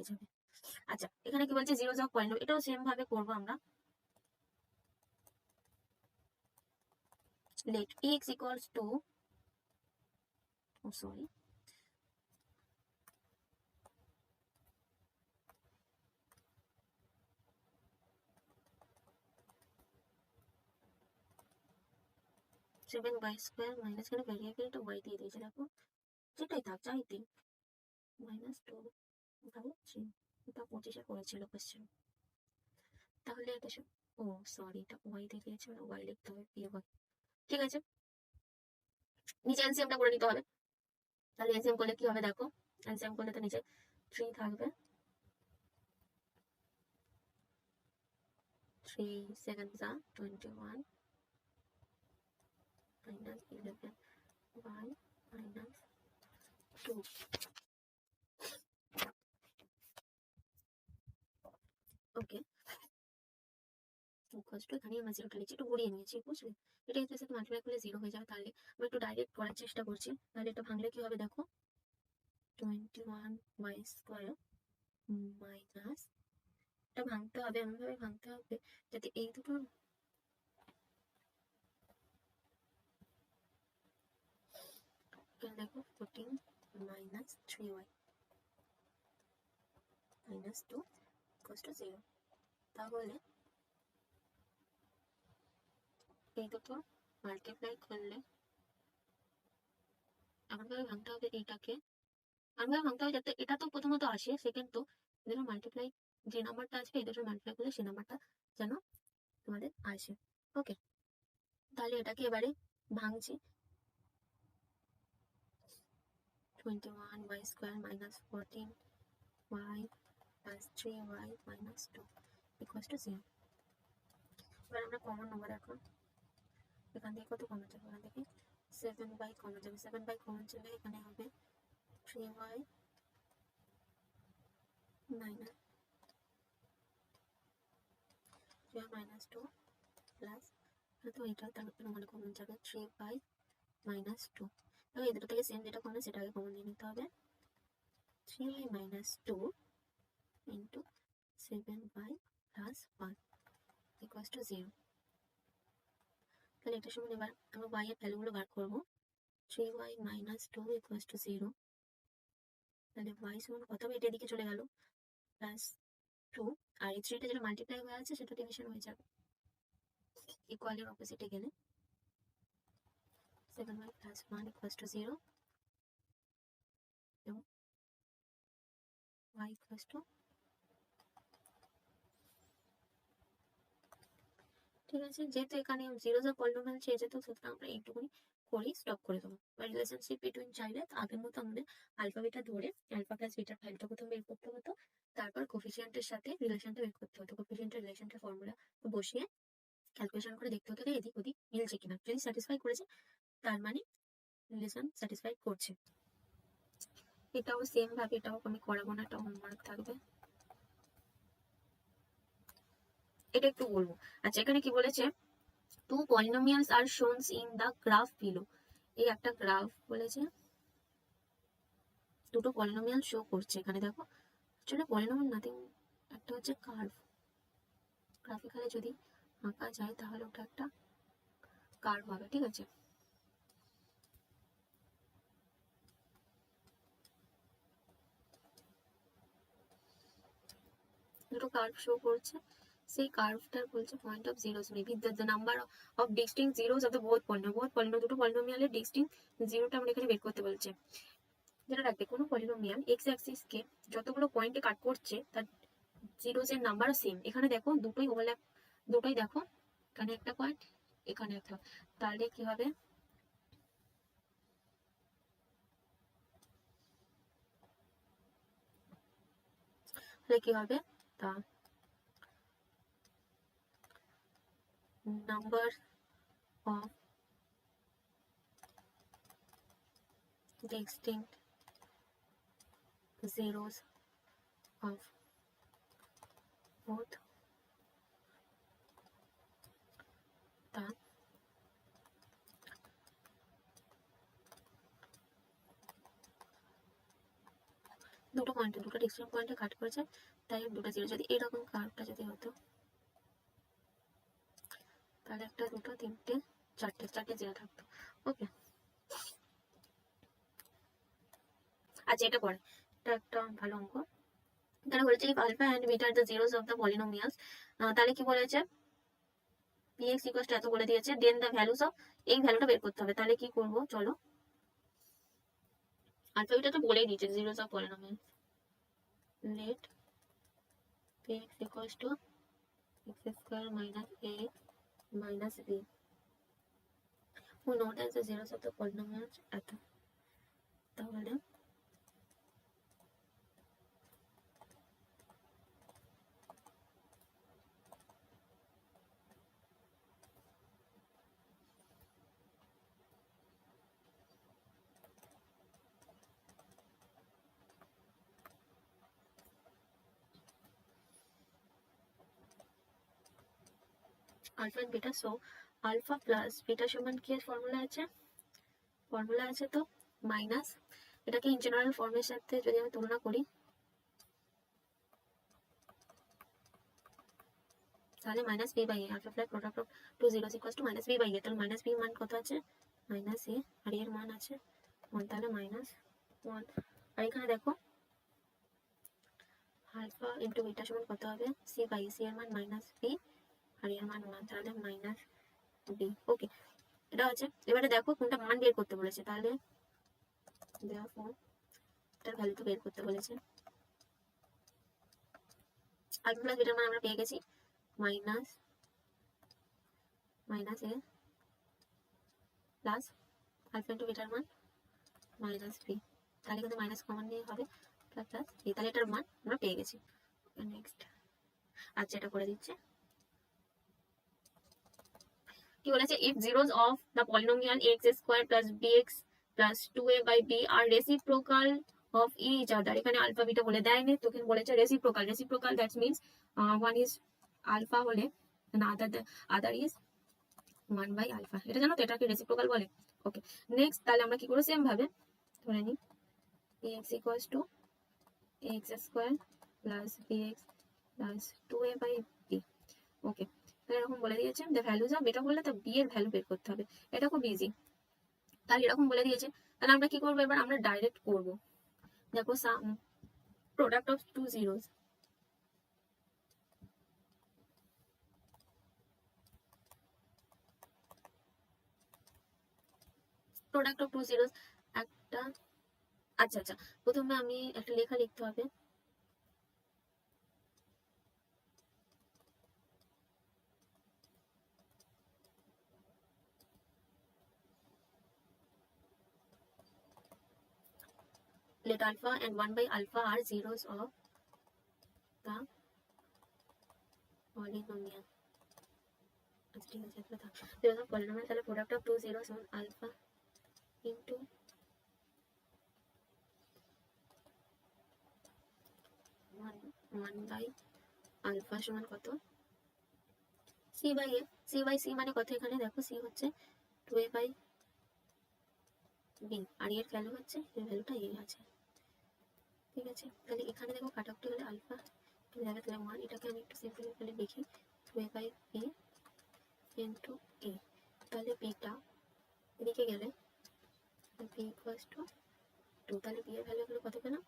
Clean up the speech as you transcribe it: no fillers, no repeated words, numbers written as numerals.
যাবে। আচ্ছা, এখানে কি বলছে জিরোস অফ পলিনোমিয়াল, এটাও সেম ভাবে করবো আমরা। let x equals to, oh sorry, 7y square minus, এখানে ভ্যারিয়েবলটা y দিয়ে দিয়েছে, দেখো যেটাই থাক যাই দিই, মাইনাস 2 বাই 3, এটা 25-এ করেছিল কোশ্চেন। তাহলে এটা ও সরি, এটা y দিয়ে দিয়েছে, y লিখতে হবে পি ওয়াই। ঠিক আছে, নিচে এলসিএমটা করে নিতে হবে। তাহলে এলসিএম করলে কি হবে দেখো, এলসিএম করলে তো নিচে 3 থাকবে, 3 7 যা 21 minus 11 y minus 2. ওকে, কষ্ট এখানে আমরা জিরোটা লিখছি, একটু ঘুরিয়ে নিয়েছি, বুঝলে? এটা এর সাথে মাল্টিপ্লাই করলে 0 হয়ে যাবে। তাহলে আমি একটু ডাইরেক্ট করার চেষ্টা করছি। তাহলে এটা ভাঙলে কি হবে দেখো, 21y স্কোয়ার মাইনাস, এটা ভাঙতে হবে এমন ভাবে ভাঙতে হবে যাতে এই দুটো দেখো 14 minus 3y minus 2 equals to 0। তাহলে এই দুটো মাল্টিপ্লাই করলে এমনভাবে ভাঙতে হবে এইটাকে, এমনভাবে ভাঙতে হবে যাতে এটা তো প্রথমত আসে, সেকেন্ড তো এদের মাল্টিপ্লাই যে নাম্বারটা আসবে এই দুটো মাল্টিপ্লাই করলে সেই নাম্বারটা যেন তোমাদের আসে। ওকে, তাহলে এটাকে এবারে ভাঙছি, 21y square minus 14y plus 3y minus 2 equals to 0। এবার আমরা কমন নেবো, দেখো এখান থেকে কত কমন যাবে, এখান থেকে 7y কমন যাবে, 7y কমন চলে এখানে হবে 3y মাইনাস 2 প্লাস, তো এটা তার মানে কমন যাবে 3y মাইনাস 2। তো এই দুটো থেকে সেম যেটা কমন সেটাকে কমন নিয়ে নিতে হবে, 3y minus 2 into 7y plus 1 equals to 0। তাহলে এটা সমান এবার আমরা y এর ভ্যালুগুলো বার করবো, 3y মাইনাস 2 ইকুয়ালস টু 0। তাহলে y সমান কত হবে, এটা এদিকে চলে গেল প্লাস 2, আর এই 3টা যেটা মাল্টিপ্লাই হয়ে আছে সেটা ডিভিশন হয়ে যাবে, ইকুয়ালের অপোজিটে গেলে 7y প্লাস 1 ইকুয়ালস টু 0 এবং y ইকুয়ালস টু, ঠিক আছে। যেহেতু এখানে জিরো যা পলিনোমিয়াল চেয়েছে তো সুতরাং আমরা এইটুকুনি করেই স্টপ করে দেবো। বা রিলেশনশিপ বিটুইন চাইলে আগের মতো আমাদের আলফা বিটা ধরে আলফা প্লাস বিটার ভ্যালুটা প্রথম বের করতে হতো, তারপর কোফিসিয়েন্টের সাথে রিলেশনটা বের করতে হতো, কোফিসিয়েন্টের রিলেশনটা ফর্মুলা বসিয়ে ক্যালকুলেশন করে দেখতে হতো এদিক ওদিক মিলছে কিনা, যদি স্যাটিসফাই করেছে তার মানে রিলেশন স্যাটিসফাই করছে। এটাও সেম ভাবে, এটাও আমি করাবো না, এটা হোমওয়ার্ক থাকবে, এটা একটু বলবো। আচ্ছা, এখানে কি বলেছে, two polynomials are shown in the graph below। এই একটা গ্রাফ বলেছে, দুটো পলিনোমিয়াল শো করছে এখানে, দেখো আসলে পলিনোমিয়াল নাথিং, একটা হচ্ছে কার্ভ, গ্রাফিক্যালি যদি আঁকা যায় তাহলে ওটা একটা কার্ভ হবে, ঠিক আছে। দুটো কার্ভ শো করছে, সেই কার্ভটার বলছে point of zeros maybe the number of distinct zeros of the both polynomial, দুটো পলিনোমিয়ালের ডিস্টিংক্ট জিরোটা আমরা এখানে বের করতে বলছে। যেটা রাখবে, কোনো পলিনোমিয়াল এক্স অ্যাক্সিস কে যতগুলো পয়েন্টে কাট করছে তার জিরোস এর নাম্বার সেম। এখানে দেখো দুটোই ওভারল্যাপ, দুটোই দেখো এখানে একটা পয়েন্ট এখানে একটা, তাহলে কি হবে, তাহলে কি হবে, তা number of distinct zeros of both the দুটো পয়েন্টে, দুটো ডিসিশন পয়েন্টে কাট করেছে, তাই দুটো জিরো। যদি এরকম কার্ভটা যদি হতো তাহলে একটা, দুটো, তিনটে, চারটে জিরো থাকতো। ওকে, আচ্ছা এটা পরে, এটা একটা ভালো অঙ্ক। তাহলে বলেছে if alpha and beta are the zeros of the polynomials, তাহলে কি বলেছে px equals to এত বলে দিয়েছে, দেন দ্য ভ্যালুস অফ, এই ভ্যালুটা বের করতে হবে। তাহলে কি করব, চলো আলফা বিটা তো বলেই দিয়েছে zeros of polynomials, let px equals to x square minus a minus b, who note as the zeros of the polynomials এত। তাহলে alpha and beta, so alpha plus beta সমান কি ফর্মুলা আছে, তো minus, এটাকে ইন জেনারেল ফর্মের সাথে যদি আমি তুলনা করি তাহলে minus b by a, alpha plus product of two zeros equals to minus b by a. তাহলে মাইনাস বি মান কত আছে, মাইনাস এ, আর এর মান আছে 1, তাহলে মাইনাস 1। আর এখানে দেখো আলফা ইন্টু বিটা সমান কত হবে, সি বাই সি এর মান মাইনাস বি, আর এর মান 1, তাহলে মাইনাস বি। ওকে, এটা আছে। এবারে দেখো কোনটা মান বের করতে বলেছে, তাহলে দেখো এটার ভ্যালু তো বের করতে বলেছে। আলফা প্লাস বিটার মান আমরা পেয়ে গেছি মাইনাস এ প্লাস আলফা ইন্টু বিটার মান মাইনাস বি, তাহলে কিন্তু মাইনাস কমন নিয়ে হবে প্লাস বি, তাহলে এটার মান আমরা পেয়ে গেছি। নেক্সট, আচ্ছা এটা করে দিচ্ছে, কি বলেছে, if zeros of the polynomial x square plus bx plus 2a by b are reciprocal of each other, এখানে আলফা বিটা বলে দেয়নি, তোকে বলেছে reciprocal, that means one is alpha হলে other is 1 by alpha, এটা জানো তো, এটাকে রেসিপ্রোকাল বলে। ওকে, নেক্সট, তাহলে আমরা কি করব, সেম ভাবে ধরে নিই ax equals to x square plus bx plus 2a by b। ওকে, এরকম বলে দিয়েছে দ্য ভ্যালুজ অফ, এটা বললে তো বি এর ভ্যালু বের করতে হবে, এটা খুব ইজি। তাহলে এরকম বলে দিয়েছে, তাহলে আমরা কি করবো, এবার আমরা ডাইরেক্ট করব। দেখো সাম প্রোডাক্ট অফ টু জিরোস, একটা, আচ্ছা আচ্ছা, প্রথমে আমি একটা লেখা লিখতে হবে, let alpha and 1 by alpha are zeros of the polynomial, আচ্ছা ঠিক আছে, এটা থাক, zeros of polynomial, তাহলে product of two zeros on alpha into 1 by alpha সমান কত, সি বাই এ, সি মানে কত, এখানে দেখো সি হচ্ছে 2a by বি, আর এর ভ্যালু হচ্ছে, এর ভ্যালুটা এ আছে, ঠিক আছে। তাহলে এখানে দেখো কাট অফ হলে আলফা যাবে, তাহলে 1, এটাকে আমি একটু সিম্পলিফাই লিখি 2a by b into a, তাহলে বিটা এদিকে গেলে b ইকুয়ালস টু 2, তাহলে b এর ভ্যালু হলো কত পেলাম